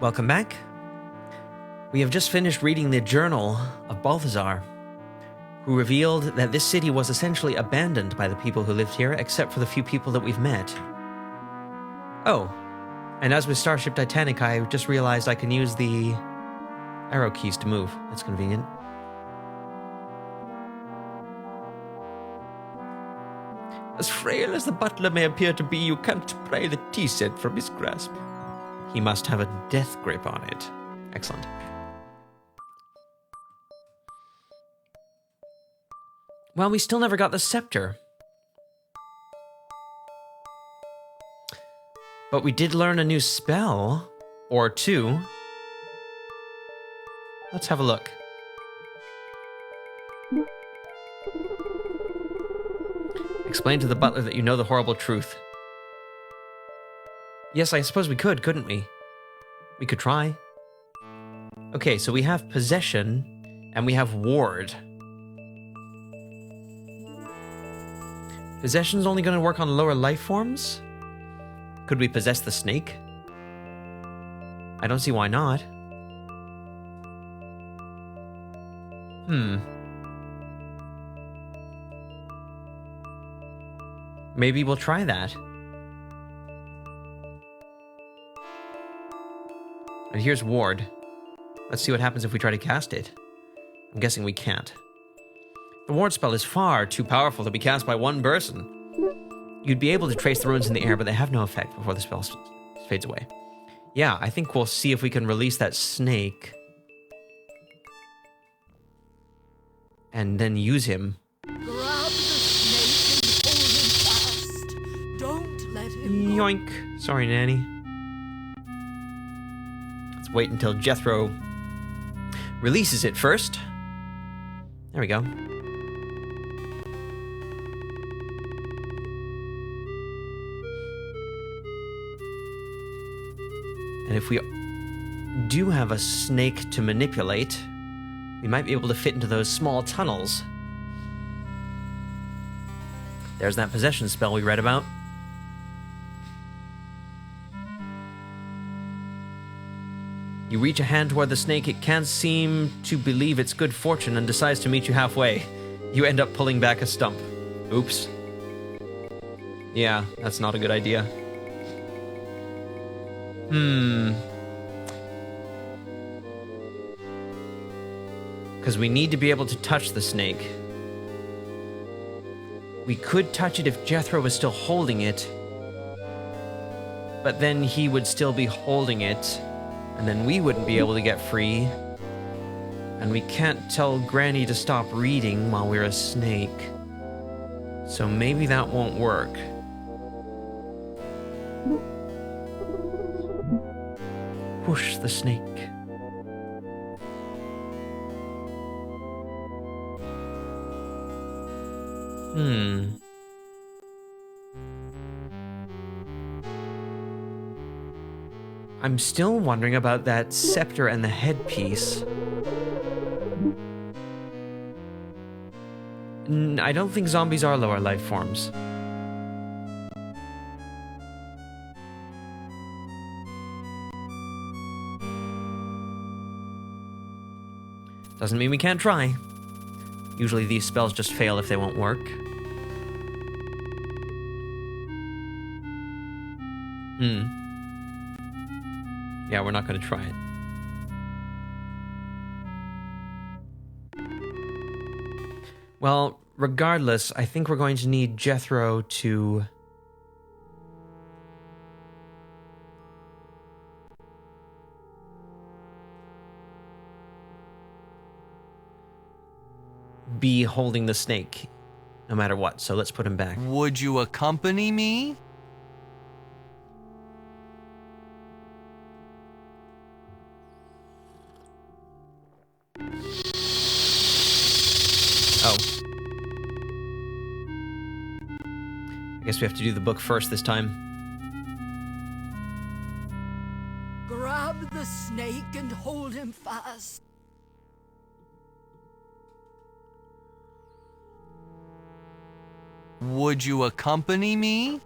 Welcome back. We have just finished reading the journal of Balthazar, who revealed that this city was essentially abandoned by the people who lived here, except for the few people that we've met. Oh, and as with Starship Titanic, I just realized I can use the arrow keys to move. That's convenient. As frail as the butler may appear to be, you can't pry the tea set from his grasp. He must have a death grip on it. Excellent. Well, we still never got the scepter. But we did learn a new spell, or two. Let's have a look. Explain to the butler that you know the horrible truth. Yes, I suppose we could, couldn't we? We could try. Okay, so we have possession, and we have ward. Possession's only going to work on lower life forms? Could we possess the snake? I don't see why not. Maybe we'll try that. And here's ward. Let's see what happens if we try to cast it. I'm guessing we can't. The ward spell is far too powerful to be cast by one person. You'd be able to trace the runes in the air, but they have no effect before the spell fades away. Yeah, I think we'll see if we can release that snake. And then use him. Grab the snake and hold him fast. Don't let him go. Yoink. Sorry, Nanny. Let's wait until Jethro releases it first. There we go. And if we do have a snake to manipulate, we might be able to fit into those small tunnels. There's that possession spell we read about. You reach a hand toward the snake, it can't seem to believe its good fortune and decides to meet you halfway. You end up pulling back a stump. Oops. Yeah, that's not a good idea. Because we need to be able to touch the snake. We could touch it if Jethro was still holding it. But then he would still be holding it. And then we wouldn't be able to get free. And we can't tell Granny to stop reading while we're a snake. So maybe that won't work. Push the snake. I'm still wondering about that scepter and the headpiece. I don't think zombies are lower life forms. Doesn't mean we can't try. Usually these spells just fail if they won't work. Yeah, we're not going to try it. Well, regardless, I think we're going to need Jethro to... be holding the snake, no matter what. So let's put him back. Would you accompany me? Oh. I guess we have to do the book first this time. Grab the snake and hold him fast. Would you accompany me?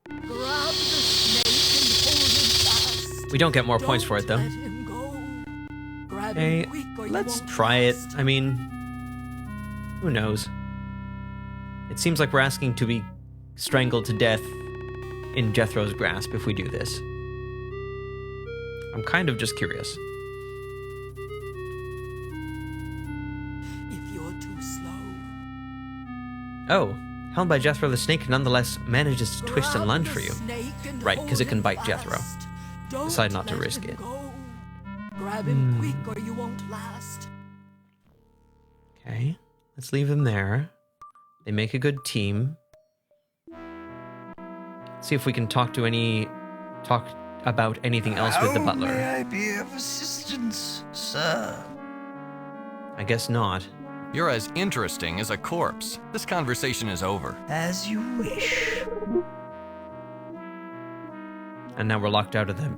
Grab the We don't get more points for it, though. Let him go. Grab him Okay, quick or you let's won't try it. last. I mean, who knows? It seems like we're asking to be strangled to death in Jethro's grasp if we do this. I'm kind of just curious. If you're too slow. Oh, held by Jethro, the snake nonetheless manages to twist and lunge for you. Right, 'cause it can bite Jethro. Decide not to risk it. Grab him quick or you won't last. Okay, let's leave them there. They make a good team. See if we can talk about anything else with the butler. May I be of assistance, sir? I guess not. You're as interesting as a corpse. This conversation is over. As you wish. And now we're locked out of the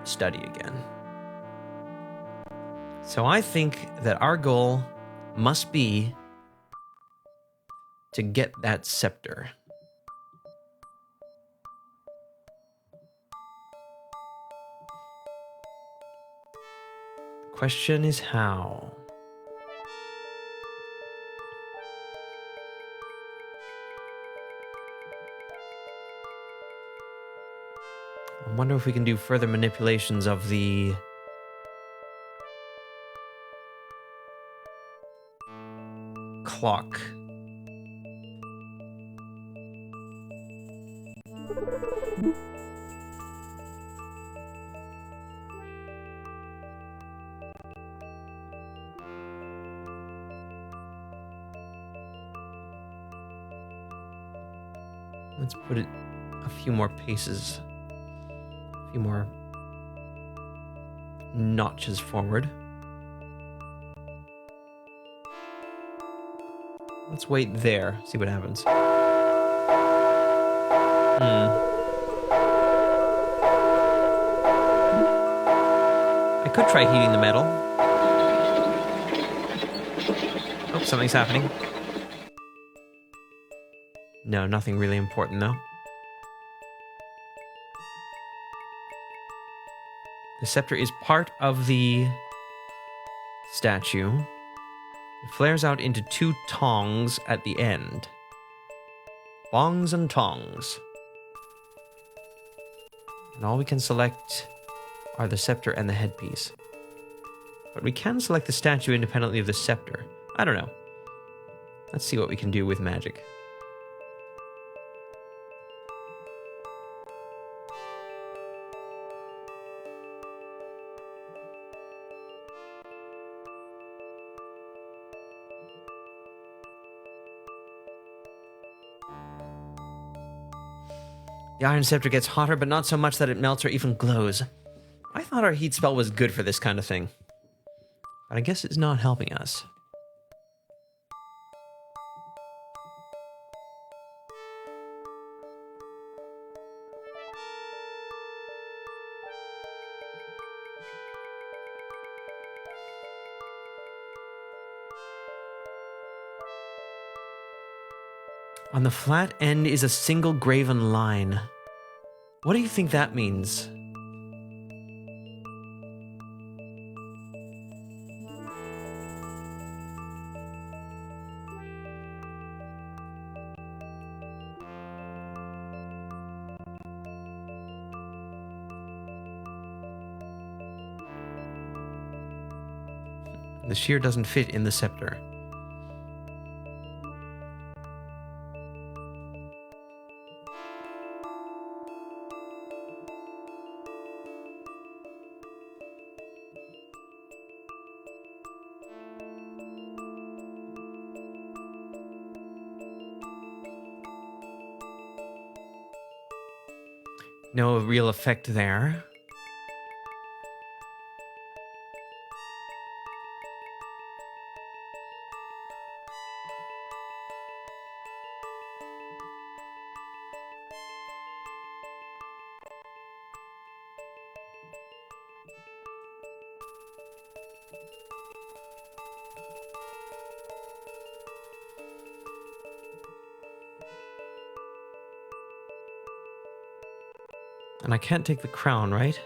study again. So I think that our goal must be to get that scepter. The question is how. I wonder if we can do further manipulations of the clock. Let's put it a few more paces. A few more notches forward. Let's wait there, see what happens. I could try heating the metal. Oh, something's happening. No, nothing really important though. The scepter is part of the statue. It flares out into two tongs at the end. Bongs and tongs. And all we can select are the scepter and the headpiece. But we can select the statue independently of the scepter. I don't know. Let's see what we can do with magic. The iron scepter gets hotter, but not so much that it melts or even glows. I thought our heat spell was good for this kind of thing. But I guess it's not helping us. On the flat end is a single graven line. What do you think that means? The shear doesn't fit in the scepter. No real effect there. And I can't take the crown, right?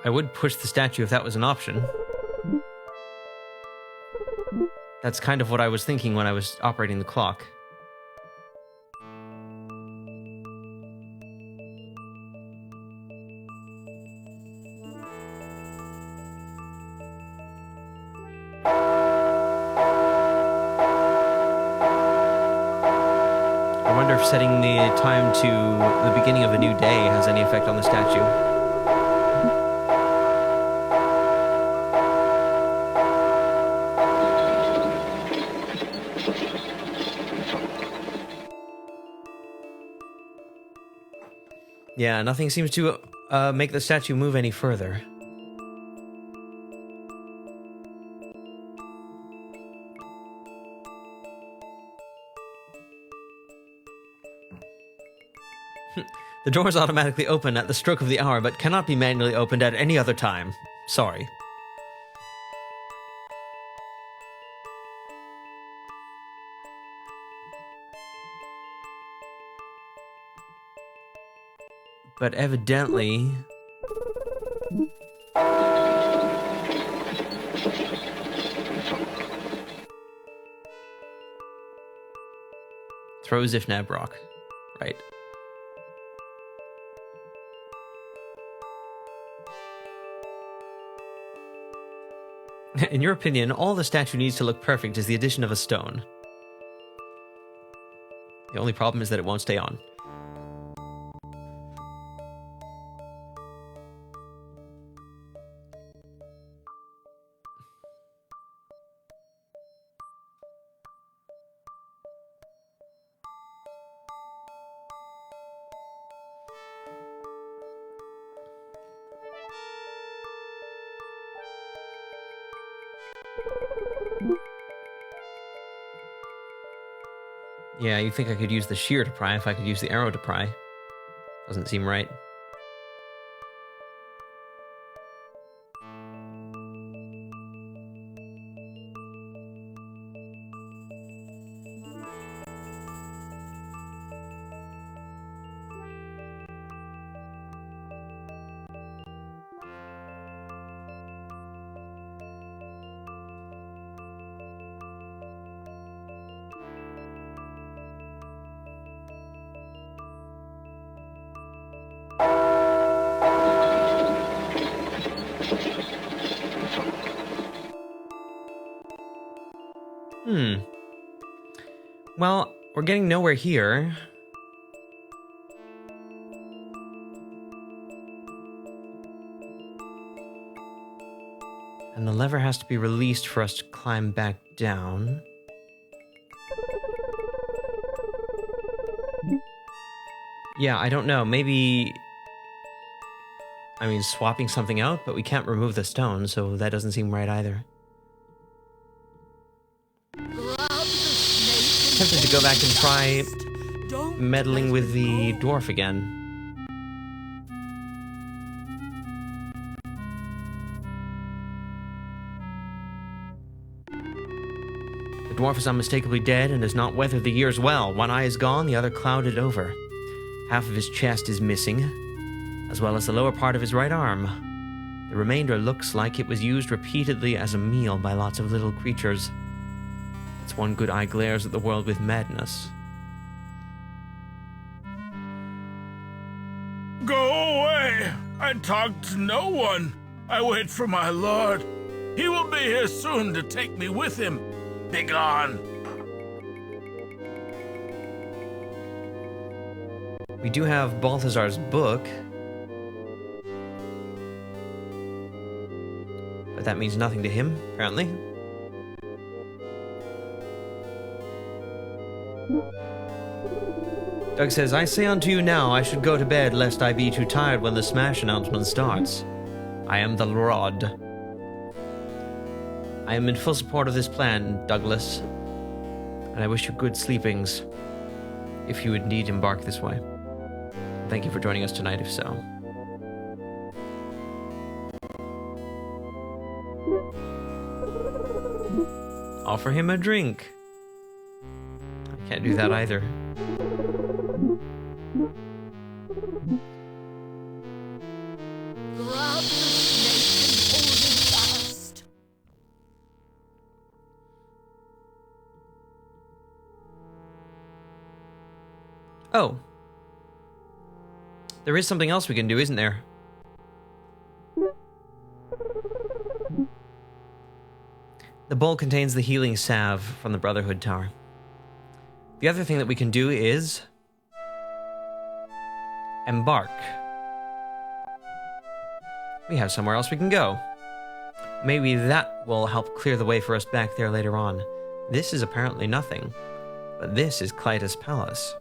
I would push the statue if that was an option. That's kind of what I was thinking when I was operating the clock. I wonder if setting the time to the beginning of a new day has any effect on the statue. Yeah, nothing seems to make the statue move any further. The doors automatically open at the stroke of the hour, but cannot be manually opened at any other time. Sorry. But evidently... Throw Zifnab rock. Right. In your opinion, all the statue needs to look perfect is the addition of a stone. The only problem is that it won't stay on. Yeah, you'd think I could use the shear to pry if I could use the arrow to pry. Doesn't seem right. Well, we're getting nowhere here. And the lever has to be released for us to climb back down. Yeah, I don't know. Maybe... I mean, swapping something out, but we can't remove the stone, so that doesn't seem right either. Tempted to go back and try meddling with the dwarf again. The dwarf is unmistakably dead and has not weathered the years well. One eye is gone, the other clouded over. Half of his chest is missing, as well as the lower part of his right arm. The remainder looks like it was used repeatedly as a meal by lots of little creatures. Its one good eye glares at the world with madness. Go away! I talk to no one. I wait for my lord. He will be here soon to take me with him. Begone! We do have Balthazar's book. But that means nothing to him, apparently. Doug says, I say unto you now, I should go to bed, lest I be too tired when the Smash announcement starts. I am the Rod. I am in full support of this plan, Douglas, and I wish you good sleepings if you indeed embark this way. Thank you for joining us tonight, if so. Offer him a drink. I can't do that either. Grab the snake and hold it fast. Oh. There is something else we can do, isn't there? The bowl contains the healing salve from the Brotherhood Tower. The other thing that we can do is embark. We have somewhere else we can go. Maybe that will help clear the way for us back there later on. This is apparently nothing, but this is Kleitus Palace.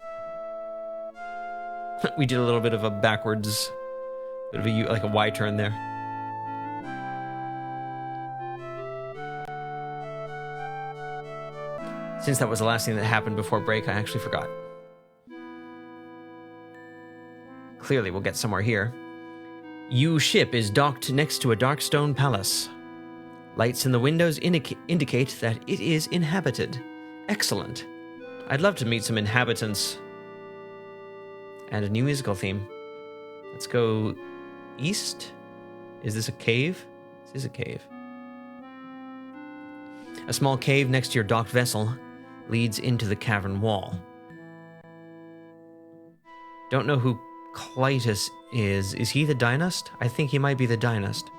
We did a little bit of a backwards, bit of a like a Y turn there. Since that was the last thing that happened before break, I actually forgot. Clearly, we'll get somewhere here. Your ship is docked next to a dark stone palace. Lights in the windows indicate that it is inhabited. Excellent. I'd love to meet some inhabitants. And a new musical theme. Let's go east. Is this a cave? This is a cave. A small cave next to your docked vessel leads into the cavern wall. Don't know who Kleitus is. Is he the dynast? I think he might be the dynast.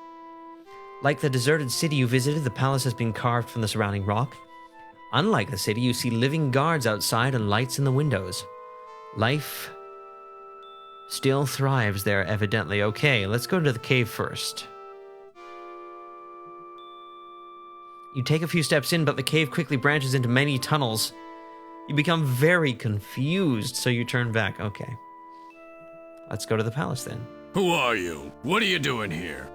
Like the deserted city you visited, the palace has been carved from the surrounding rock. Unlike the city, you see living guards outside and lights in the windows. Life still thrives there, evidently. Okay, let's go to the cave first. You take a few steps in, but the cave quickly branches into many tunnels. You become very confused, so you turn back. Okay. Let's go to the palace then. Who are you? What are you doing here?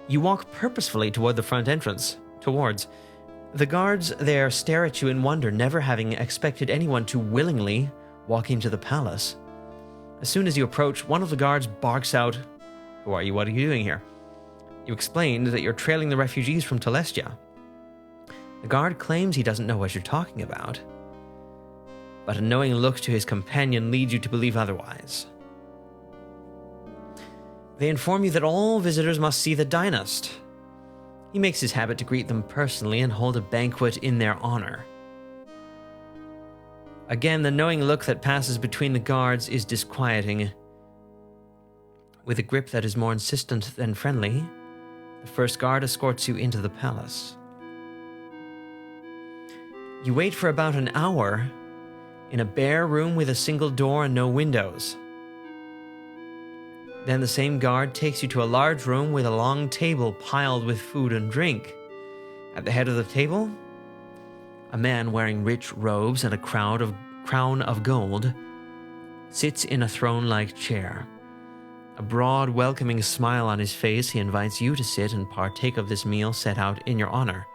You walk purposefully toward the front entrance. The guards there stare at you in wonder, never having expected anyone to willingly walk into the palace. As soon as you approach, one of the guards barks out, "Who are you? What are you doing here?" You explained that you're trailing the refugees from Telest. The guard claims he doesn't know what you're talking about, but a knowing look to his companion leads you to believe otherwise. They inform you that all visitors must see the dynast. He makes his habit to greet them personally and hold a banquet in their honor. Again, the knowing look that passes between the guards is disquieting. With a grip that is more insistent than friendly, the first guard escorts you into the palace. You wait for about an hour in a bare room with a single door and no windows. Then the same guard takes you to a large room with a long table piled with food and drink. At the head of the table, a man wearing rich robes and a crown of gold sits in a throne-like chair. A broad, welcoming smile on his face, he invites you to sit and partake of this meal set out in your honor.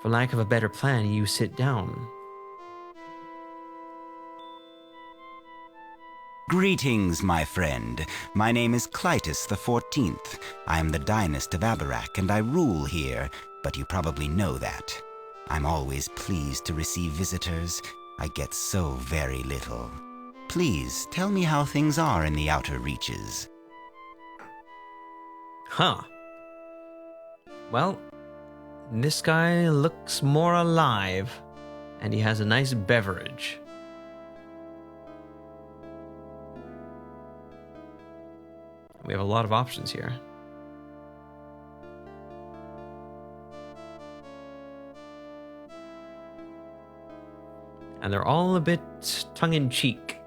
For lack of a better plan, you sit down. Greetings, my friend. My name is Kleitus the 14th. I am the dynast of Abarak, and I rule here, but you probably know that. I'm always pleased to receive visitors. I get so very little. Please, tell me how things are in the outer reaches. Huh. Well, this guy looks more alive, and he has a nice beverage. We have a lot of options here. And they're all a bit tongue-in-cheek.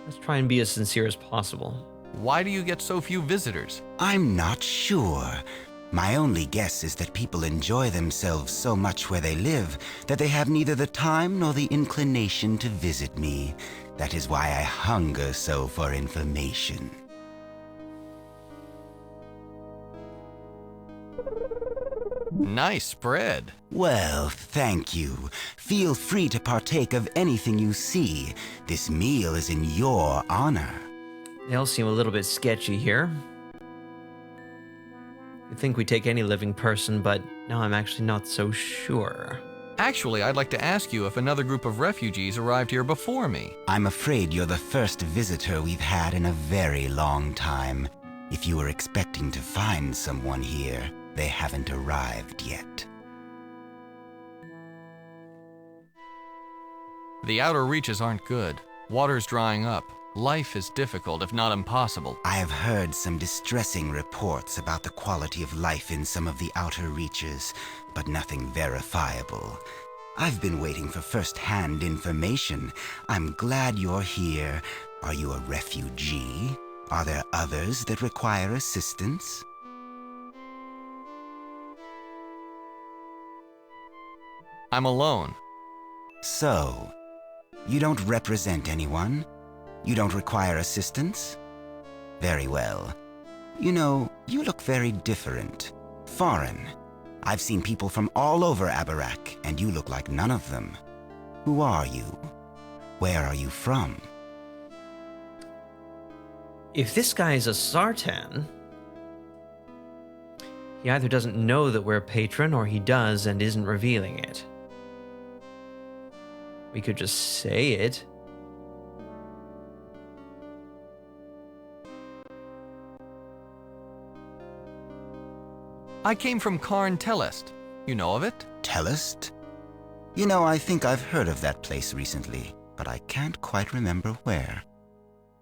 Let's try and be as sincere as possible. Why do you get so few visitors? I'm not sure. My only guess is that people enjoy themselves so much where they live that they have neither the time nor the inclination to visit me. That is why I hunger so for information. Nice spread. Well, thank you. Feel free to partake of anything you see. This meal is in your honor. They all seem a little bit sketchy here. You'd think we'd take any living person, but now I'm actually not so sure. Actually, I'd like to ask you if another group of refugees arrived here before me. I'm afraid you're the first visitor we've had in a very long time. If you were expecting to find someone here, they haven't arrived yet. The outer reaches aren't good. Water's drying up. Life is difficult, if not impossible. I have heard some distressing reports about the quality of life in some of the outer reaches, but nothing verifiable. I've been waiting for first-hand information. I'm glad you're here. Are you a refugee? Are there others that require assistance? I'm alone. So, you don't represent anyone? You don't require assistance? Very well. You know, you look very different. Foreign. I've seen people from all over Abarak, and you look like none of them. Who are you? Where are you from? If this guy is a Sartan, he either doesn't know that we're a patron, or he does and isn't revealing it. We could just say it. I came from Kairn Telest. You know of it? Telest? You know, I think I've heard of that place recently, but I can't quite remember where.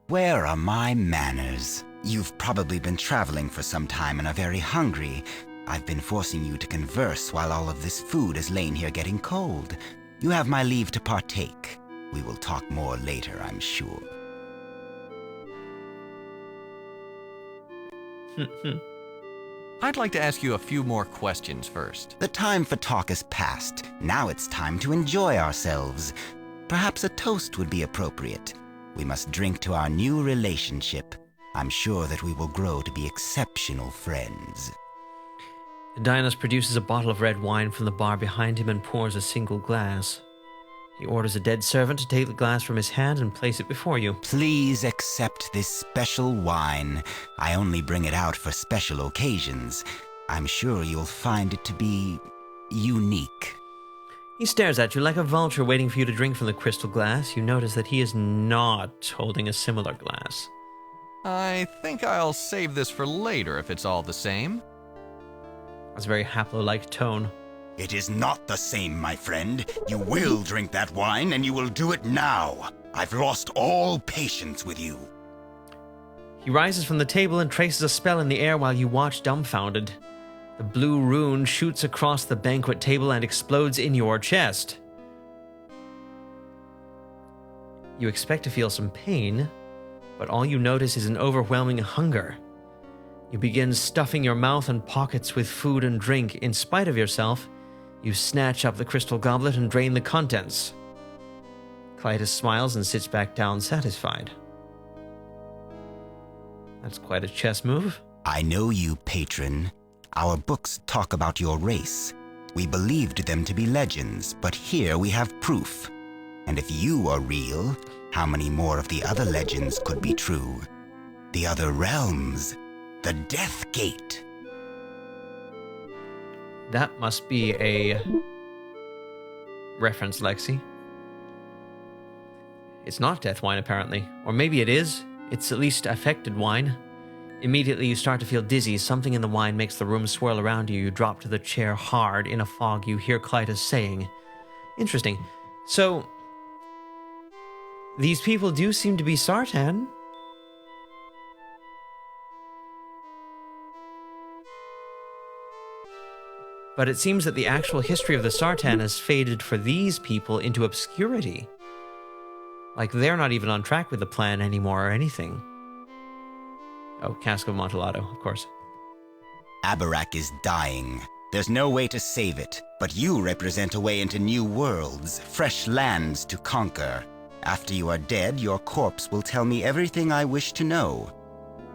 Where are my manners? You've probably been traveling for some time and are very hungry. I've been forcing you to converse while all of this food has lain here getting cold. You have my leave to partake. We will talk more later, I'm sure. I'd like to ask you a few more questions first. The time for talk is past. Now it's time to enjoy ourselves. Perhaps a toast would be appropriate. We must drink to our new relationship. I'm sure that we will grow to be exceptional friends. The Dynast produces a bottle of red wine from the bar behind him and pours a single glass. He orders a dead servant to take the glass from his hand and place it before you. Please accept this special wine. I only bring it out for special occasions. I'm sure you'll find it to be unique. He stares at you like a vulture waiting for you to drink from the crystal glass. You notice that he is not holding a similar glass. I think I'll save this for later if it's all the same. That's a very Haplo-like tone. It is not the same, my friend. You will drink that wine, and you will do it now. I've lost all patience with you. He rises from the table and traces a spell in the air while you watch dumbfounded. The blue rune shoots across the banquet table and explodes in your chest. You expect to feel some pain, but all you notice is an overwhelming hunger. You begin stuffing your mouth and pockets with food and drink. In spite of yourself, you snatch up the crystal goblet and drain the contents. Kleitus smiles and sits back down, satisfied. That's quite a chess move. I know you, patron. Our books talk about your race. We believed them to be legends, but here we have proof. And if you are real, how many more of the other legends could be true? The other realms, the Death Gate. That must be a reference, Lexi. It's not death wine, apparently. Or maybe it is. It's at least affected wine. Immediately, you start to feel dizzy. Something in the wine makes the room swirl around you. You drop to the chair hard. In a fog, you hear Kleitus saying, "Interesting. So, these people do seem to be Sartan." But it seems that the actual history of the Sartan has faded for these people into obscurity. Like they're not even on track with the plan anymore or anything. Oh, Cask of Amontillado, of course. Abarak is dying. There's no way to save it, but you represent a way into new worlds, fresh lands to conquer. After you are dead, your corpse will tell me everything I wish to know.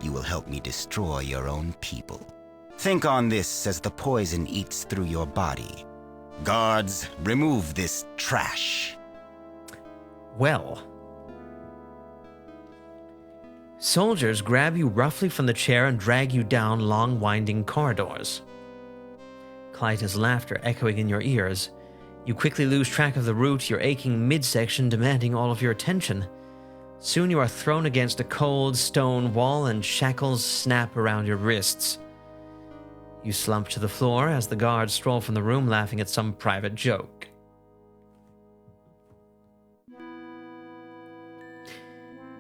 You will help me destroy your own people. Think on this as the poison eats through your body. Guards, remove this trash. Well. Soldiers grab you roughly from the chair and drag you down long, winding corridors. Kleitus' laughter echoing in your ears. You quickly lose track of the route, your aching midsection demanding all of your attention. Soon you are thrown against a cold stone wall and shackles snap around your wrists. You slump to the floor as the guards stroll from the room laughing at some private joke.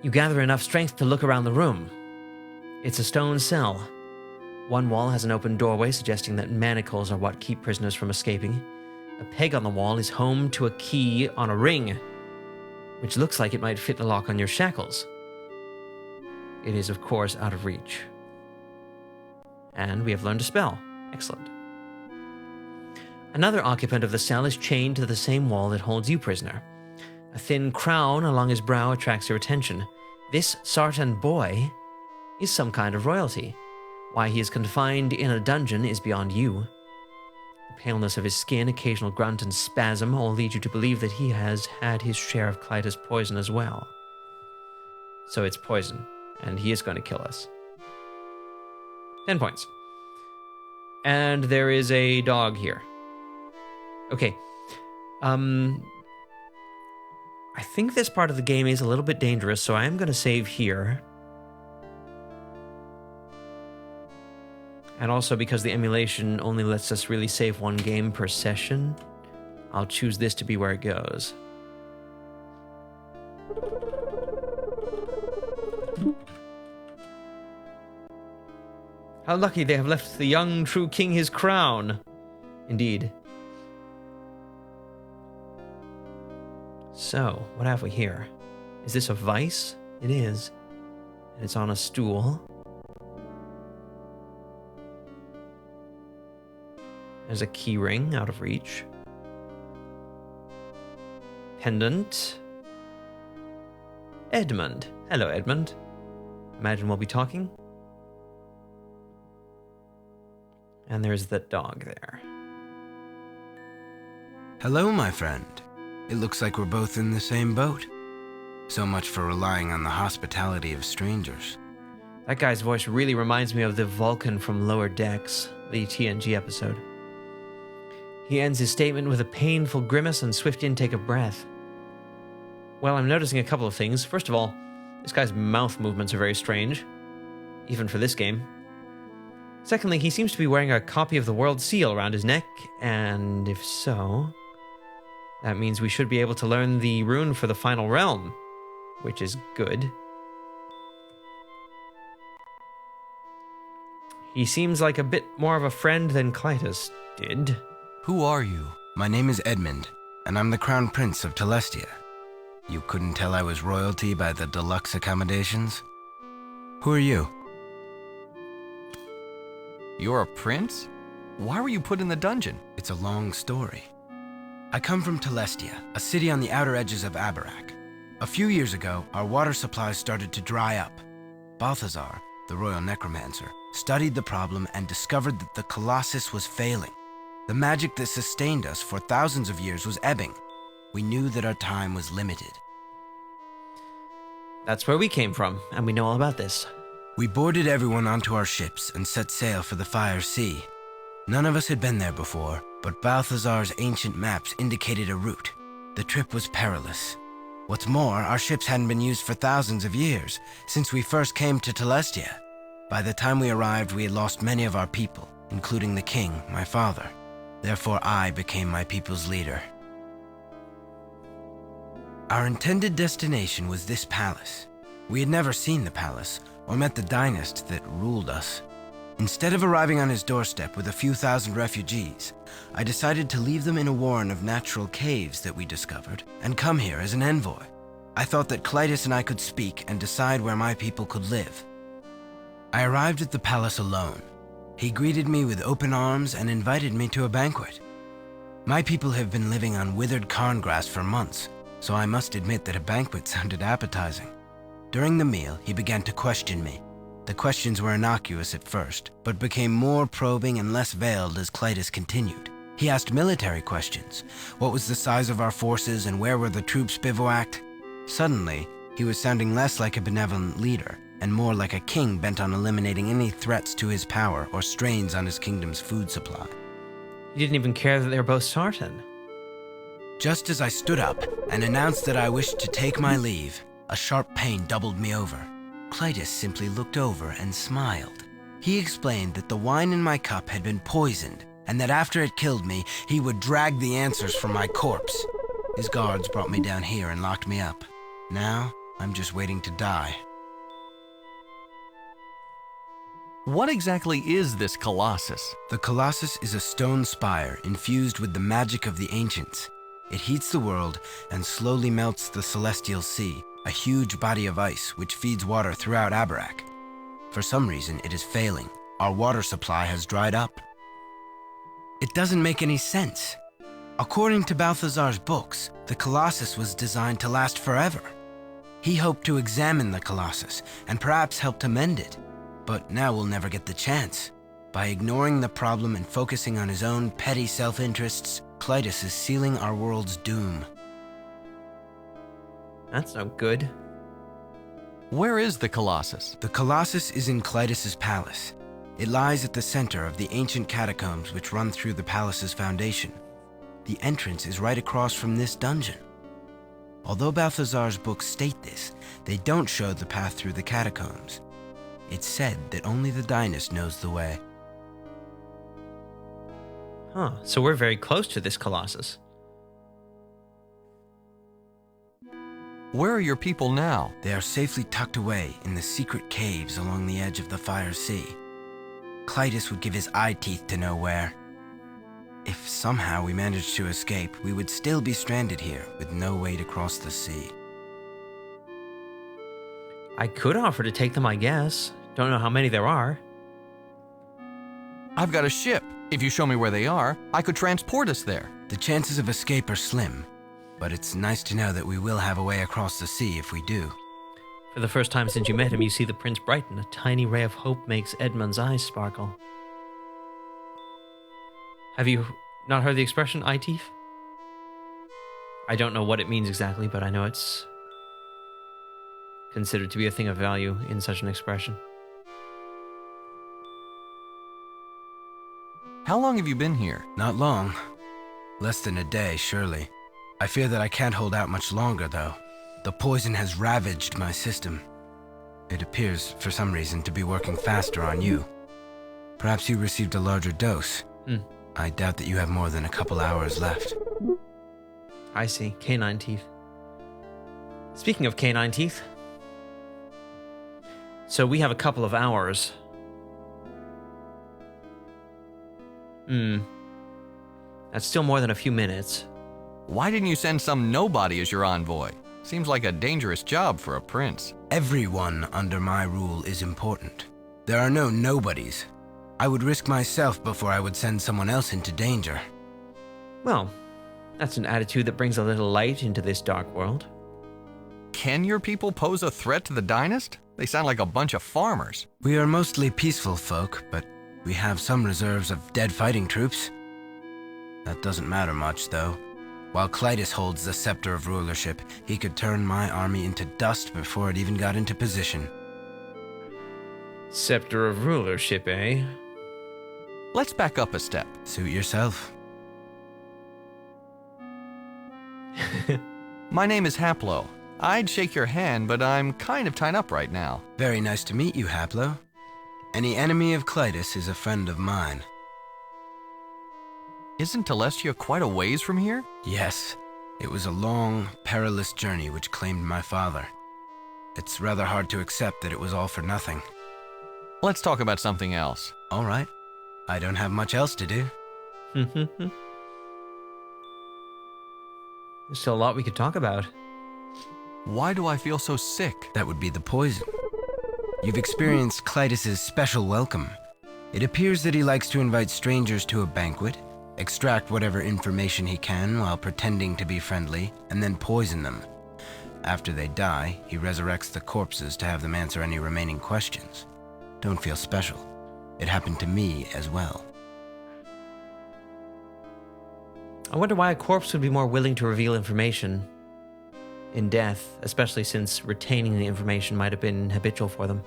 You gather enough strength to look around the room. It's a stone cell. One wall has an open doorway suggesting that manacles are what keep prisoners from escaping. A peg on the wall is home to a key on a ring, which looks like it might fit the lock on your shackles. It is, of course, out of reach. And we have learned a spell. Excellent. Another occupant of the cell is chained to the same wall that holds you prisoner. A thin crown along his brow attracts your attention. This Sartan boy is some kind of royalty. Why he is confined in a dungeon is beyond you. The paleness of his skin, occasional grunt and spasm all lead you to believe that he has had his share of Kleitus poison as well. So it's poison, and he is going to kill us. 10 points. And there is a dog here. Okay. I think this part of the game is a little bit dangerous, so I am going to save here. And also because the emulation only lets us really save one game per session, I'll choose this to be where it goes. How lucky they have left the young true king his crown. Indeed. So, what have we here? Is this a vice? It is. And it's on a stool. There's a key ring out of reach. Pendant. Edmund. Hello, Edmund. Imagine we'll be talking. And there's that dog there. Hello, my friend. It looks like we're both in the same boat. So much for relying on the hospitality of strangers. That guy's voice really reminds me of the Vulcan from Lower Decks, the TNG episode. He ends his statement with a painful grimace and swift intake of breath. Well, I'm noticing a couple of things. First of all, this guy's mouth movements are very strange, even for this game. Secondly, he seems to be wearing a copy of the World Seal around his neck, and if so, that means we should be able to learn the rune for the final realm, which is good. He seems like a bit more of a friend than Kleitus did. Who are you? My name is Edmund, and I'm the Crown Prince of Telestia. You couldn't tell I was royalty by the deluxe accommodations? Who are you? You're a prince? Why were you put in the dungeon? It's a long story. I come from Telestia, a city on the outer edges of Abarak. A few years ago, our water supplies started to dry up. Balthazar, the royal necromancer, studied the problem and discovered that the Colossus was failing. The magic that sustained us for thousands of years was ebbing. We knew that our time was limited. That's where we came from, and we know all about this. We boarded everyone onto our ships and set sail for the Fire Sea. None of us had been there before, but Balthazar's ancient maps indicated a route. The trip was perilous. What's more, our ships hadn't been used for thousands of years, since we first came to Telestia. By the time we arrived, we had lost many of our people, including the king, my father. Therefore, I became my people's leader. Our intended destination was this palace. We had never seen the palace, or met the dynast that ruled us. Instead of arriving on his doorstep with a few thousand refugees, I decided to leave them in a warren of natural caves that we discovered, and come here as an envoy. I thought that Kleitus and I could speak and decide where my people could live. I arrived at the palace alone. He greeted me with open arms and invited me to a banquet. My people have been living on withered Kairn grass for months, so I must admit that a banquet sounded appetizing. During the meal, he began to question me. The questions were innocuous at first, but became more probing and less veiled as Kleitus continued. He asked military questions. What was the size of our forces and where were the troops bivouacked? Suddenly, he was sounding less like a benevolent leader and more like a king bent on eliminating any threats to his power or strains on his kingdom's food supply. He didn't even care that they were both Sartan. Just as I stood up and announced that I wished to take my leave, a sharp pain doubled me over. Kleitus simply looked over and smiled. He explained that the wine in my cup had been poisoned, and that after it killed me, he would drag the answers from my corpse. His guards brought me down here and locked me up. Now, I'm just waiting to die. What exactly is this Colossus? The Colossus is a stone spire infused with the magic of the ancients. It heats the world and slowly melts the celestial sea, a huge body of ice which feeds water throughout Abarak. For some reason, it is failing. Our water supply has dried up. It doesn't make any sense. According to Balthazar's books, the Colossus was designed to last forever. He hoped to examine the Colossus and perhaps help to mend it. But now we'll never get the chance. By ignoring the problem and focusing on his own petty self-interests, Kleitus is sealing our world's doom. That's no good. Where is the Colossus? The Colossus is in Kleitus's palace. It lies at the center of the ancient catacombs which run through the palace's foundation. The entrance is right across from this dungeon. Although Balthazar's books state this, they don't show the path through the catacombs. It's said that only the Dynast knows the way. Huh, so we're very close to this Colossus. Where are your people now? They are safely tucked away in the secret caves along the edge of the Fire Sea. Kleitus would give his eye teeth to know where. If somehow we managed to escape, we would still be stranded here with no way to cross the sea. I could offer to take them, I guess. Don't know how many there are. I've got a ship. If you show me where they are, I could transport us there. The chances of escape are slim, but it's nice to know that we will have a way across the sea if we do. For the first time since you met him, you see the prince brighten. A tiny ray of hope makes Edmund's eyes sparkle. Have you not heard the expression, eye teeth? I don't know what it means exactly, but I know it's considered to be a thing of value in such an expression. How long have you been here? Not long. Less than a day, surely. I fear that I can't hold out much longer, though. The poison has ravaged my system. It appears, for some reason, to be working faster on you. Perhaps you received a larger dose. I doubt that you have more than a couple hours left. I see. Canine teeth. Speaking of canine teeth, so we have a couple of hours. That's still more than a few minutes. Why didn't you send some nobody as your envoy? Seems like a dangerous job for a prince. Everyone under my rule is important. There are no nobodies. I would risk myself before I would send someone else into danger. Well, that's an attitude that brings a little light into this dark world. Can your people pose a threat to the Dynast? They sound like a bunch of farmers. We are mostly peaceful folk, but we have some reserves of dead fighting troops. That doesn't matter much, though. While Kleitus holds the scepter of rulership, he could turn my army into dust before it even got into position. Scepter of rulership, eh? Let's back up a step. Suit yourself. My name is Haplo. I'd shake your hand, but I'm kind of tied up right now. Very nice to meet you, Haplo. Any enemy of Kleitus is a friend of mine. Isn't Telestia quite a ways from here? Yes, it was a long, perilous journey which claimed my father. It's rather hard to accept that it was all for nothing. Let's talk about something else. All right. I don't have much else to do. There's still a lot we could talk about. Why do I feel so sick? That would be the poison. You've experienced Kleitus's special welcome. It appears that he likes to invite strangers to a banquet, extract whatever information he can while pretending to be friendly, and then poison them. After they die, he resurrects the corpses to have them answer any remaining questions. Don't feel special. It happened to me as well. I wonder why a corpse would be more willing to reveal information in death, especially since retaining the information might have been habitual for them.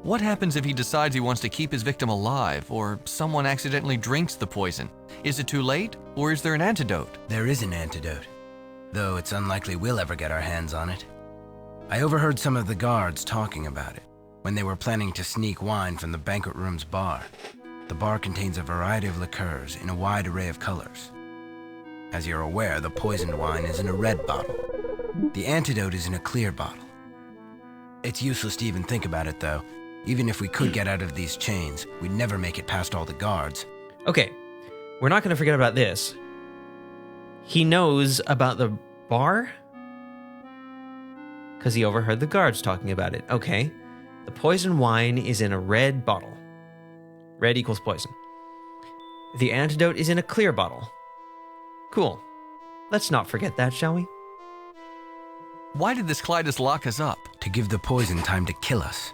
What happens if he decides he wants to keep his victim alive, or someone accidentally drinks the poison? Is it too late, or is there an antidote? There is an antidote, though it's unlikely we'll ever get our hands on it. I overheard some of the guards talking about it when they were planning to sneak wine from the banquet room's bar. The bar contains a variety of liqueurs in a wide array of colors. As you're aware, the poisoned wine is in a red bottle. The antidote is in a clear bottle. It's useless to even think about it, though. Even if we could get out of these chains, we'd never make it past all the guards. Okay, we're not going to forget about this. He knows about the bar? Because he overheard the guards talking about it. Okay, the poison wine is in a red bottle. Red equals poison. The antidote is in a clear bottle. Cool. Let's not forget that, shall we? Why did this Kleitus lock us up? To give the poison time to kill us.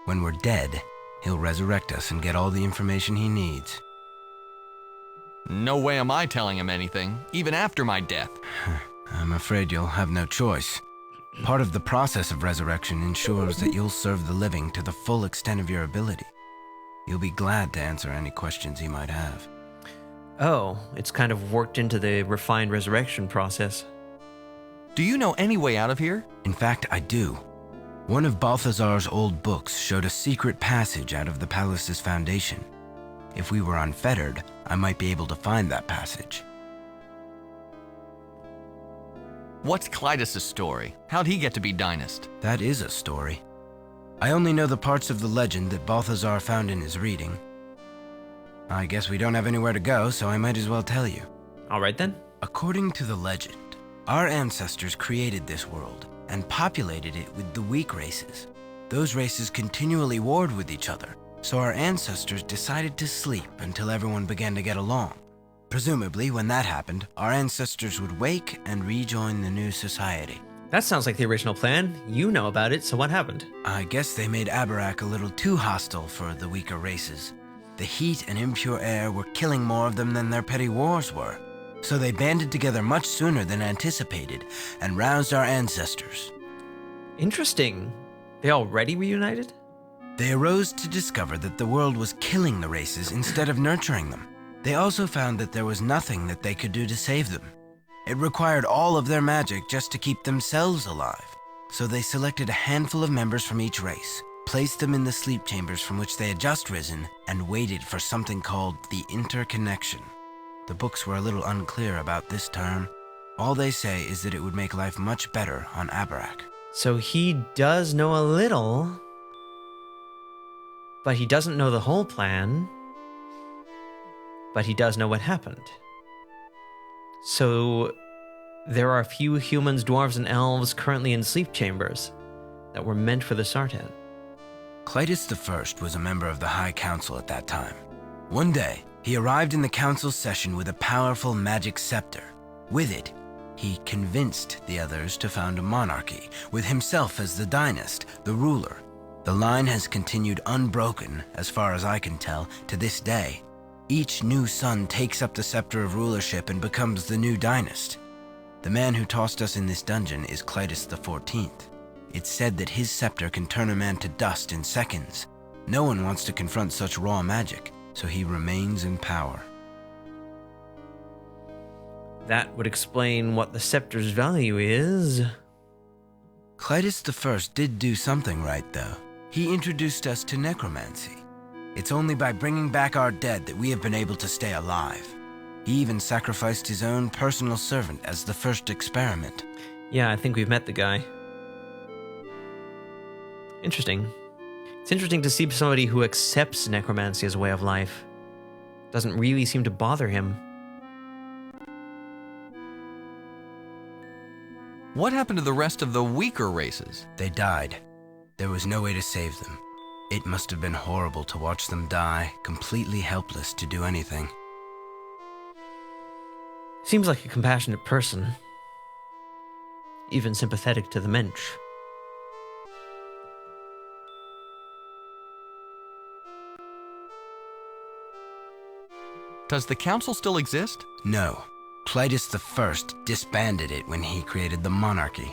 When we're dead, he'll resurrect us and get all the information he needs. No way am I telling him anything, even after my death. I'm afraid you'll have no choice. Part of the process of resurrection ensures that you'll serve the living to the full extent of your ability. You'll be glad to answer any questions he might have. Oh, it's kind of worked into the refined resurrection process. Do you know any way out of here? In fact, I do. One of Balthazar's old books showed a secret passage out of the palace's foundation. If we were unfettered, I might be able to find that passage. What's Kleitus' story? How'd he get to be dynast? That is a story. I only know the parts of the legend that Balthazar found in his reading. I guess we don't have anywhere to go, so I might as well tell you. All right then. According to the legend, our ancestors created this world and populated it with the weak races. Those races continually warred with each other, so our ancestors decided to sleep until everyone began to get along. Presumably, when that happened, our ancestors would wake and rejoin the new society. That sounds like the original plan. You know about it, so what happened? I guess they made Abarak a little too hostile for the weaker races. The heat and impure air were killing more of them than their petty wars were. So they banded together much sooner than anticipated and roused our ancestors. Interesting. They already reunited? They arose to discover that the world was killing the races instead of nurturing them. They also found that there was nothing that they could do to save them. It required all of their magic just to keep themselves alive. So they selected a handful of members from each race, placed them in the sleep chambers from which they had just risen, and waited for something called the interconnection. The books were a little unclear about this term. All they say is that it would make life much better on Abarak. So he does know a little, but he doesn't know the whole plan, but he does know what happened. So there are a few humans, dwarves, and elves currently in sleep chambers that were meant for the Sartan. Kleitus I was a member of the High Council at that time. One day, he arrived in the council's session with a powerful magic scepter. With it, he convinced the others to found a monarchy, with himself as the dynast, the ruler. The line has continued unbroken, as far as I can tell, to this day. Each new son takes up the scepter of rulership and becomes the new dynast. The man who tossed us in this dungeon is Kleitus XIV. It's said that his scepter can turn a man to dust in seconds. No one wants to confront such raw magic, so he remains in power. That would explain what the scepter's value is. Kleitus I did do something right, though. He introduced us to necromancy. It's only by bringing back our dead that we have been able to stay alive. He even sacrificed his own personal servant as the first experiment. Yeah, I think we've met the guy. Interesting. It's interesting to see somebody who accepts necromancy as a way of life. Doesn't really seem to bother him. What happened to the rest of the weaker races? They died. There was no way to save them. It must have been horrible to watch them die, completely helpless to do anything. Seems like a compassionate person. Even sympathetic to the mensch. Does the council still exist? No. Kleitus I disbanded it when he created the monarchy.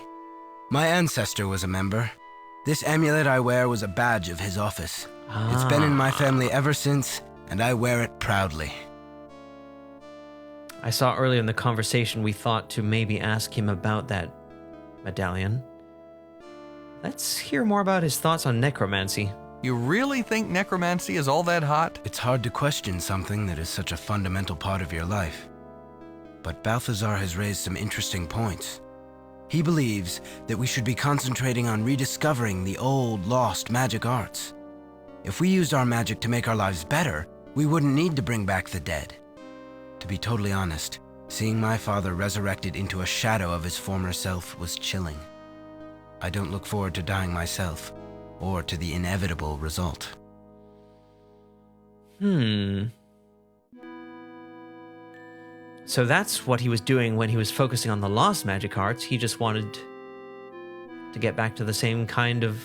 My ancestor was a member. This amulet I wear was a badge of his office. It's been in my family ever since, and I wear it proudly. I saw earlier in the conversation we thought to maybe ask him about that medallion. Let's hear more about his thoughts on necromancy. You really think necromancy is all that hot? It's hard to question something that is such a fundamental part of your life. But Balthazar has raised some interesting points. He believes that we should be concentrating on rediscovering the old, lost magic arts. If we used our magic to make our lives better, we wouldn't need to bring back the dead. To be totally honest, seeing my father resurrected into a shadow of his former self was chilling. I don't look forward to dying myself, or to the inevitable result. So that's what he was doing when he was focusing on the lost magic arts. He just wanted to get back to the same kind of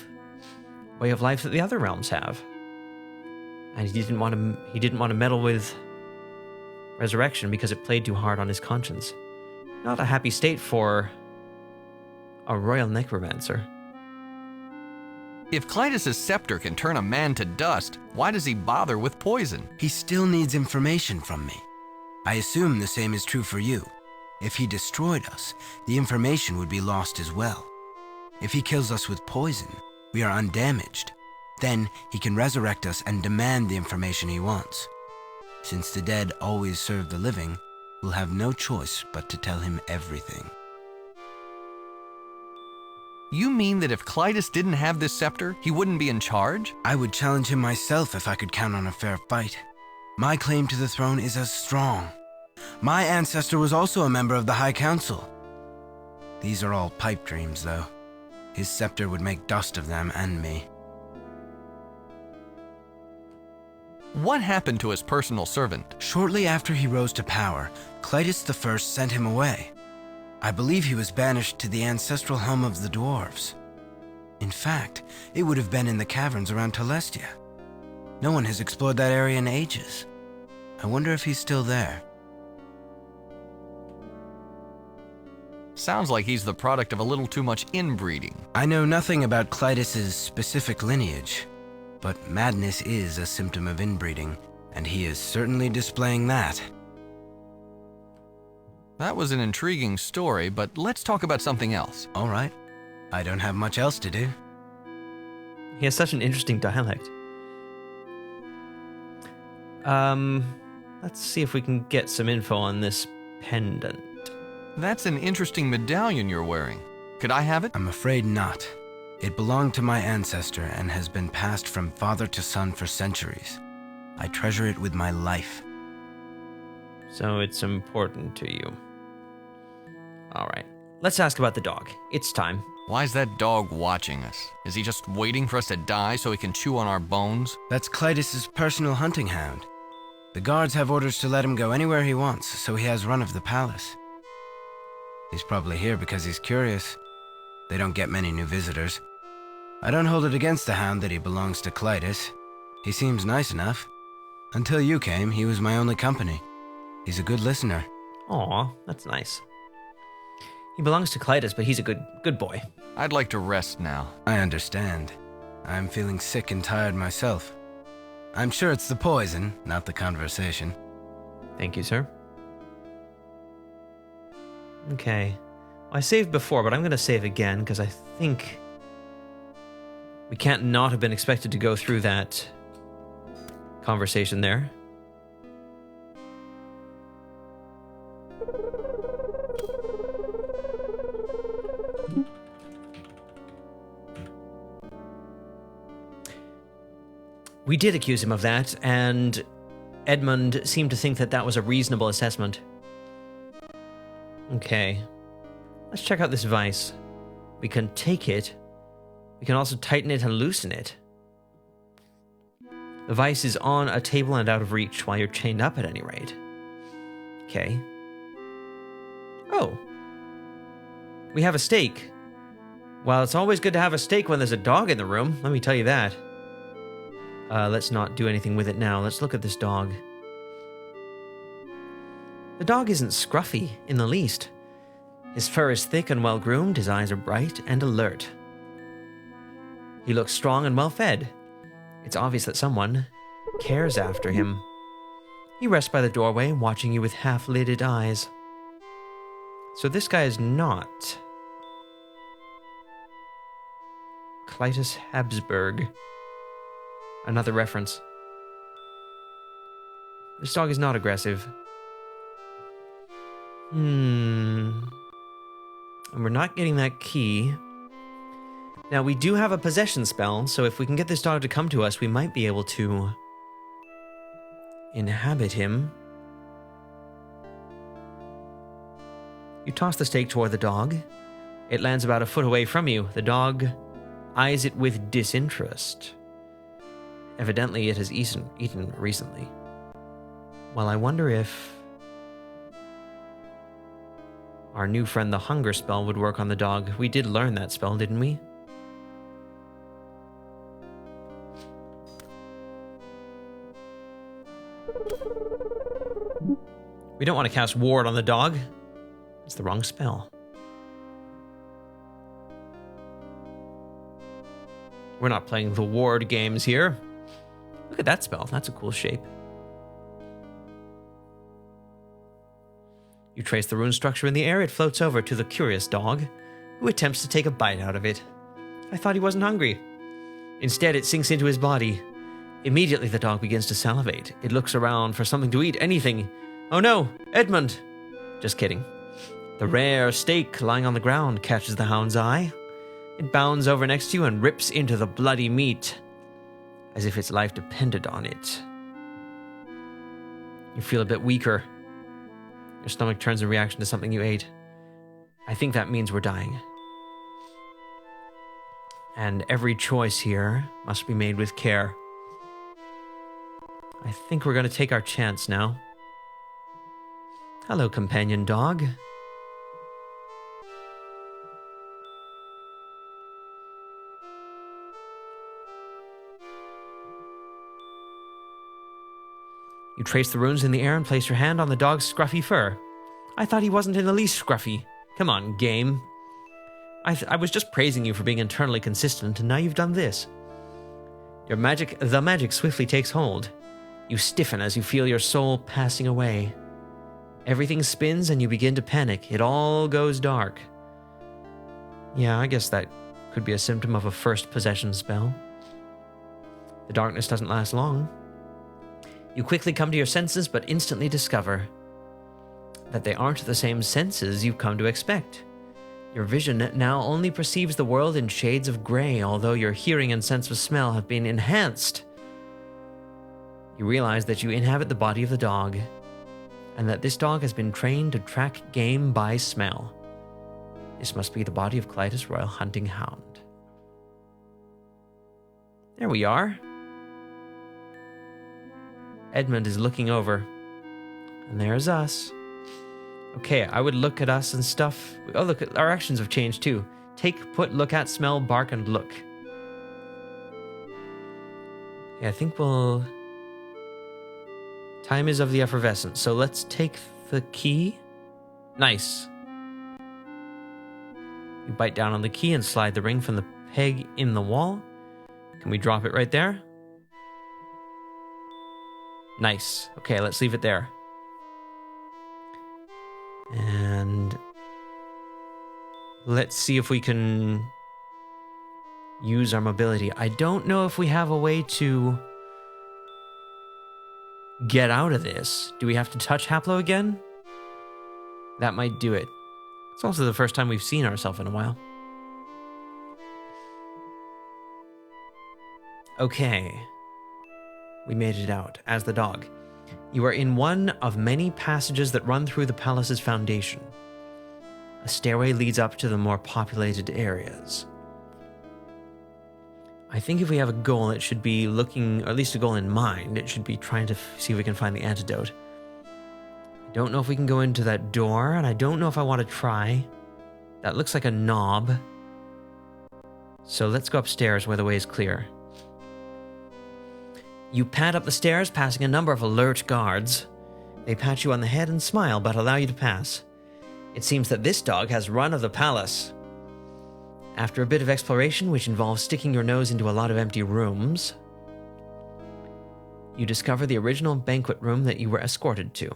way of life that the other realms have. And he didn't want to meddle with resurrection because it played too hard on his conscience. Not a happy state for a royal necromancer. If Kleitus' scepter can turn a man to dust, why does he bother with poison? He still needs information from me. I assume the same is true for you. If he destroyed us, the information would be lost as well. If he kills us with poison, we are undamaged. Then he can resurrect us and demand the information he wants. Since the dead always serve the living, we'll have no choice but to tell him everything. You mean that if Kleitus didn't have this scepter, he wouldn't be in charge? I would challenge him myself if I could count on a fair fight. My claim to the throne is as strong. My ancestor was also a member of the High Council. These are all pipe dreams, though. His scepter would make dust of them and me. What happened to his personal servant? Shortly after he rose to power, Kleitus I sent him away. I believe he was banished to the ancestral home of the dwarves. In fact, it would have been in the caverns around Telest. No one has explored that area in ages. I wonder if he's still there. Sounds like he's the product of a little too much inbreeding. I know nothing about Kleitus' specific lineage, but madness is a symptom of inbreeding, and he is certainly displaying that. That was an intriguing story, but let's talk about something else. All right. I don't have much else to do. He has such an interesting dialect. Let's see if we can get some info on this pendant. That's an interesting medallion you're wearing. Could I have it? I'm afraid not. It belonged to my ancestor and has been passed from father to son for centuries. I treasure it with my life. So it's important to you. All right. Let's ask about the dog. It's time. Why is that dog watching us? Is he just waiting for us to die so he can chew on our bones? That's Kleitus' personal hunting hound. The guards have orders to let him go anywhere he wants, so he has run of the palace. He's probably here because he's curious. They don't get many new visitors. I don't hold it against the hound that he belongs to Kleitus. He seems nice enough. Until you came, he was my only company. He's a good listener. Aw, that's nice. He belongs to Kleitus, but he's a good boy. I'd like to rest now. I understand. I'm feeling sick and tired myself. I'm sure it's the poison, not the conversation. Thank you, sir. Okay. I saved before, but I'm going to save again, because I think we can't not have been expected to go through that conversation there. We did accuse him of that, and Edmund seemed to think that that was a reasonable assessment. Okay. Let's check out this vice. We can take it. We can also tighten it and loosen it. The vice is on a table and out of reach while you're chained up at any rate. Okay. Oh. We have a stake. Well, it's always good to have a stake when there's a dog in the room, let me tell you that. Let's not do anything with it now. Let's look at this dog. The dog isn't scruffy in the least. His fur is thick and well-groomed, his eyes are bright and alert. He looks strong and well-fed. It's obvious that someone cares after him. He rests by the doorway, watching you with half-lidded eyes. So this guy is not Kleitus Habsburg. Another reference. This dog is not aggressive. And we're not getting that key. Now, we do have a possession spell, so if we can get this dog to come to us, we might be able to inhabit him. You toss the steak toward the dog. It lands about a foot away from you. The dog eyes it with disinterest. Evidently, it has eaten recently. Well, I wonder if our new friend, the hunger spell, would work on the dog. We did learn that spell, didn't we? We don't want to cast ward on the dog. It's the wrong spell. We're not playing the ward games here. Look at that spell. That's a cool shape. You trace the rune structure in the air. It floats over to the curious dog, who attempts to take a bite out of it. I thought he wasn't hungry. Instead, it sinks into his body. Immediately, the dog begins to salivate. It looks around for something to eat, anything. Oh no, Edmund! Just kidding. The rare steak lying on the ground catches the hound's eye. It bounds over next to you and rips into the bloody meat, as if its life depended on it. You feel a bit weaker. Your stomach turns in reaction to something you ate. I think that means we're dying. And every choice here must be made with care. I think we're going to take our chance now. Hello, companion dog. You trace the runes in the air and place your hand on the dog's scruffy fur. I thought he wasn't in the least scruffy. Come on, game. I was just praising you for being internally consistent, and now you've done this. The magic swiftly takes hold. You stiffen as you feel your soul passing away. Everything spins and you begin to panic. It all goes dark. Yeah, I guess that could be a symptom of a first possession spell. The darkness doesn't last long. You quickly come to your senses, but instantly discover that they aren't the same senses you've come to expect. Your vision now only perceives the world in shades of gray, although your hearing and sense of smell have been enhanced. You realize that you inhabit the body of the dog, and that this dog has been trained to track game by smell. This must be the body of Kleitus Royal Hunting Hound. There we are. Edmund is looking over, and there's us. Okay, I would look at us and stuff. Oh, look, our actions have changed too. Take, put, look at, smell, bark, and look. Yeah, I think we'll... Time is of the effervescence, so let's take the key. Nice. You bite down on the key and slide the ring from the peg in the wall. Can we drop it right there? Nice. Okay, let's leave it there. And let's see if we can use our mobility. I don't know if we have a way to get out of this. Do we have to touch Haplo again? That might do it. It's also the first time we've seen ourselves in a while. Okay. We made it out as the dog. You are in one of many passages that run through the palace's foundation. A stairway leads up to the more populated areas. I think if we have a goal, it should be looking, or at least a goal in mind, it should be trying to see if we can find the antidote. I don't know if we can go into that door, and I don't know if I want to try. That looks like a knob. So let's go upstairs where the way is clear. You pad up the stairs, passing a number of alert guards. They pat you on the head and smile, but allow you to pass. It seems that this dog has run of the palace. After a bit of exploration, which involves sticking your nose into a lot of empty rooms, you discover the original banquet room that you were escorted to.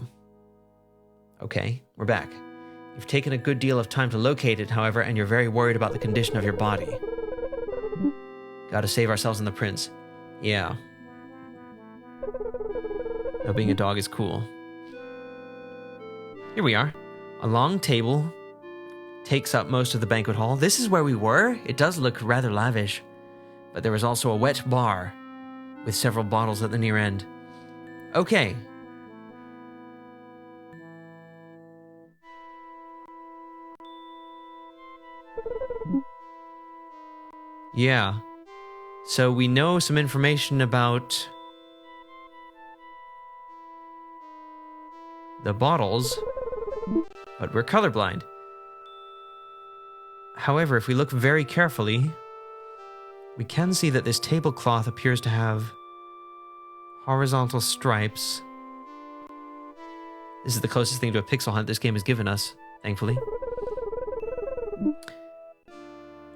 Okay, we're back. You've taken a good deal of time to locate it, however, and you're very worried about the condition of your body. Gotta save ourselves and the prince. Yeah. Now being a dog is cool. Here we are. A long table takes up most of the banquet hall. This is where we were. It does look rather lavish, but there is also a wet bar with several bottles at the near end. Okay. Yeah. So we know some information about the bottles, but we're colorblind. However, if we look very carefully, we can see that this tablecloth appears to have horizontal stripes. This is the closest thing to a pixel hunt this game has given us, thankfully.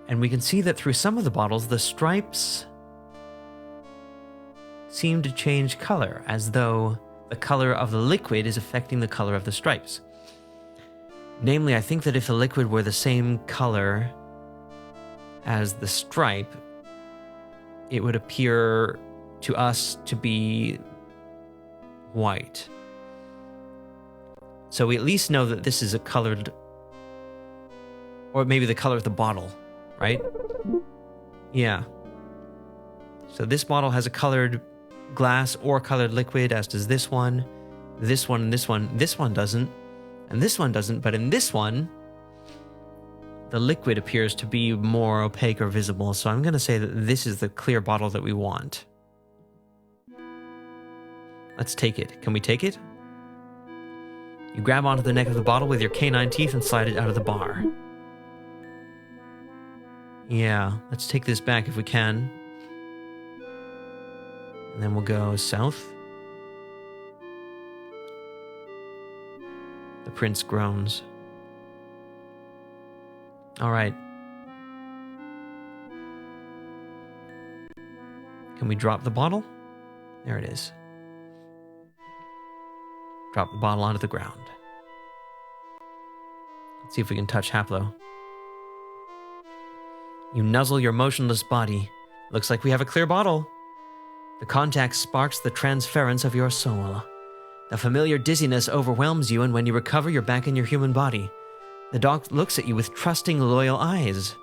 And we can see that through some of the bottles, the stripes seem to change color, as though the color of the liquid is affecting the color of the stripes. Namely, I think that if the liquid were the same color as the stripe, it would appear to us to be white. So we at least know that this is a colored, or maybe the color of the bottle, right? Yeah. So this bottle has a colored glass or colored liquid, as does this one, and this one. This one doesn't, and this one doesn't, but in this one, the liquid appears to be more opaque or visible, so I'm going to say that this is the clear bottle that we want. Let's take it. Can we take it? You grab onto the neck of the bottle with your canine teeth and slide it out of the bar. Yeah, let's take this back if we can. And then we'll go south. The prince groans. All right. Can we drop the bottle? There it is. Drop the bottle onto the ground. Let's see if we can touch Haplo. You nuzzle your motionless body. Looks like we have a clear bottle. The contact sparks the transference of your soul. The familiar dizziness overwhelms you, and when you recover, you're back in your human body. The dog looks at you with trusting, loyal eyes.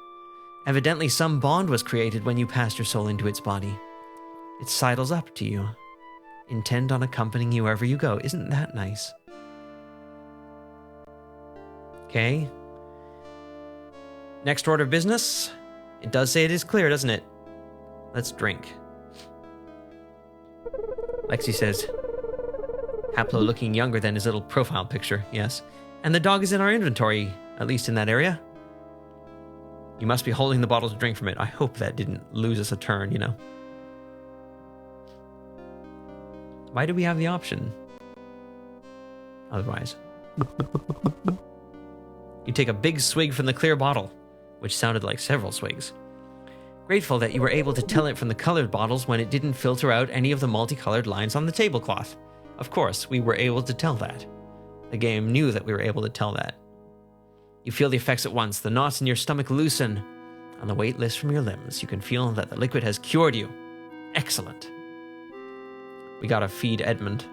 Evidently, some bond was created when you passed your soul into its body. It sidles up to you, intent on accompanying you wherever you go. Isn't that nice? Okay. Next order of business. It does say it is clear, doesn't it? Let's drink. Lexi says, Haplo looking younger than his little profile picture, yes. And the dog is in our inventory, at least in that area. You must be holding the bottle to drink from it. I hope that didn't lose us a turn, you know. Why do we have the option? Otherwise. You take a big swig from the clear bottle, which sounded like several swigs. Grateful that you were able to tell it from the colored bottles when it didn't filter out any of the multicolored lines on the tablecloth. Of course, we were able to tell that. The game knew that we were able to tell that. You feel the effects at once. The knots in your stomach loosen, and the weight lifts from your limbs. You can feel that the liquid has cured you. Excellent. We gotta feed Edmund.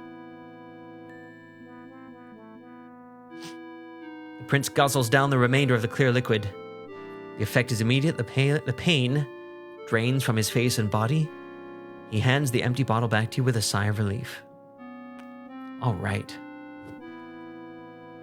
The prince guzzles down the remainder of the clear liquid. The effect is immediate. The pain drains from his face and body. He hands the empty bottle back to you with a sigh of relief. All right.